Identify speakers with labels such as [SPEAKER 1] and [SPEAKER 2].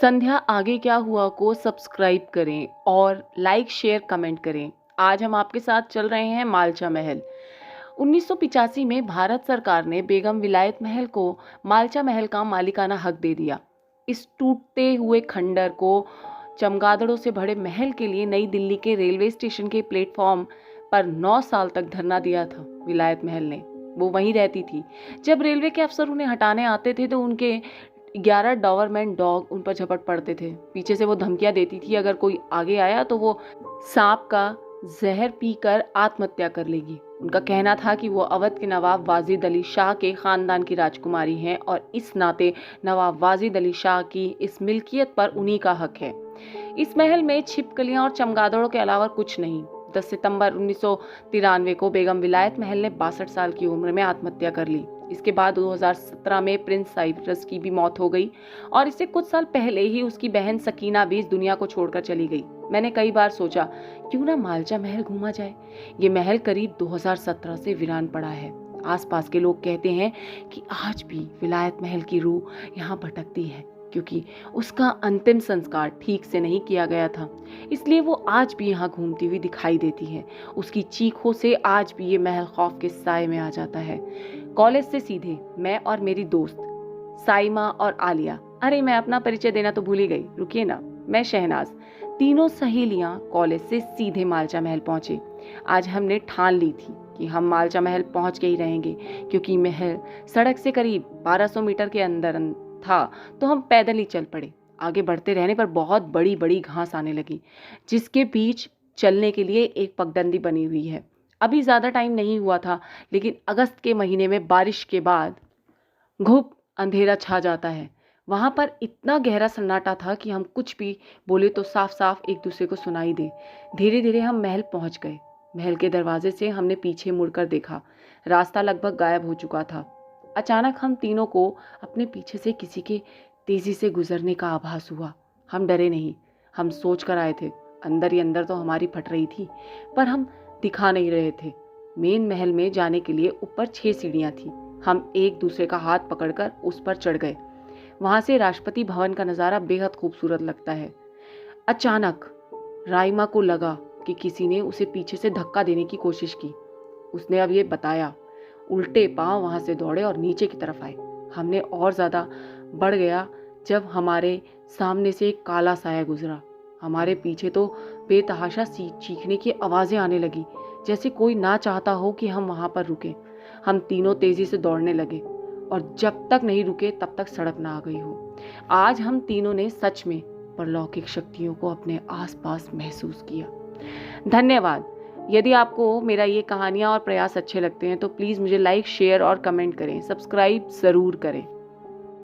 [SPEAKER 1] संध्या आगे क्या हुआ को सब्सक्राइब करें और लाइक शेयर कमेंट करें। आज हम आपके साथ चल रहे हैं मालचा महल। 1985 में भारत सरकार ने बेगम विलायत महल को मालचा महल का मालिकाना हक दे दिया। इस टूटते हुए खंडर को चमगादड़ों से भरे महल के लिए नई दिल्ली के रेलवे स्टेशन के प्लेटफॉर्म पर 9 साल तक धरना दिया था। विलायत महल ने वो वहीं रहती थी। जब रेलवे के अफसर उन्हें हटाने आते थे तो उनके 11 डॉबरमैन डॉग उन पर झपट पड़ते थे। पीछे से वो धमकियां देती थी, अगर कोई आगे आया तो वो सांप का जहर पीकर आत्महत्या कर लेगी। उनका कहना था कि वो अवध के नवाब वाजिद अली शाह के खानदान की राजकुमारी हैं और इस नाते नवाब वाजिद अली शाह की इस मिल्कियत पर उन्हीं का हक है। इस महल में छिपकलियां और चमगादड़ों के अलावा कुछ नहीं। 10 सितंबर 1993 को बेगम विलायत महल ने 62 साल की उम्र में आत्महत्या कर ली। इसके बाद 2017 में प्रिंस साइप्रस की भी मौत हो गई और इससे कुछ साल पहले ही उसकी बहन सकीना भी इस दुनिया को छोड़कर चली गई। मैंने कई बार सोचा क्यों ना मालचा महल घूमा जाए। ये महल करीब 2017 से वीरान पड़ा है। आसपास के लोग कहते हैं कि आज भी विलायत महल की रूह यहाँ भटकती है, क्योंकि उसका अंतिम संस्कार ठीक से नहीं किया गया था, इसलिए वो आज भी यहाँ घूमती हुई दिखाई देती है। उसकी चीखों से आज भी ये महल खौफ के साए में आ जाता है। कॉलेज से सीधे मैं और मेरी दोस्त साइमा और आलिया, अरे मैं अपना परिचय देना तो भूल ही गई, रुकिए ना, मैं शहनाज, तीनों सहेलियां कॉलेज से सीधे मालचा महल पहुंचे। आज हमने ठान ली थी कि हम मालचा महल पहुंच के ही रहेंगे, क्योंकि महल सड़क से करीब 1200 मीटर के अंदर था, तो हम पैदल ही चल पड़े। आगे बढ़ते रहने पर बहुत बड़ी बड़ी घास आने लगी, जिसके बीच चलने के लिए एक पगडंडी बनी हुई है। अभी ज्यादा टाइम नहीं हुआ था, लेकिन अगस्त के महीने में बारिश के बाद घुप अंधेरा छा जाता है। वहां पर इतना गहरा सन्नाटा था कि हम कुछ भी बोले तो साफ साफ एक दूसरे को सुनाई दे। धीरे धीरे हम महल पहुंच गए। महल के दरवाजे से हमने पीछे मुड़कर देखा। रास्ता लगभग गायब हो चुका था। अचानक हम तीनों को अपने पीछे से किसी के तेजी से गुजरने का आभास हुआ। हम डरे नहीं, हम सोच कर आए थे। अंदर ही अंदर तो हमारी फट रही थी, पर हम दिखा नहीं रहे थे। मेन महल में जाने के लिए ऊपर 6 सीढ़ियां थी। हम एक दूसरे का हाथ पकड़कर उस पर चढ़ गए। वहां से राष्ट्रपति भवन का नजारा बेहद खूबसूरत लगता है। अचानक राइमा को लगा कि किसी ने उसे पीछे से धक्का देने की कोशिश की। उसने अब ये बताया। उल्टे पांव वहां से दौड़े और नीचे की तरफ आए। हमने और ज्यादा बढ़ गया जब हमारे सामने से एक काला साया गुजरा। हमारे पीछे तो बेतहाशा चीखने की आवाजें आने लगी, जैसे कोई ना चाहता हो कि हम वहां पर रुके। हम तीनों तेजी से दौड़ने लगे और जब तक नहीं रुके तब तक सड़क ना आ गई हो। आज हम तीनों ने सच में परलौकिक शक्तियों को अपने आसपास महसूस किया। धन्यवाद। यदि आपको मेरा ये कहानियाँ और प्रयास अच्छे लगते हैं तो प्लीज़ मुझे लाइक शेयर और कमेंट करें, सब्सक्राइब ज़रूर करें।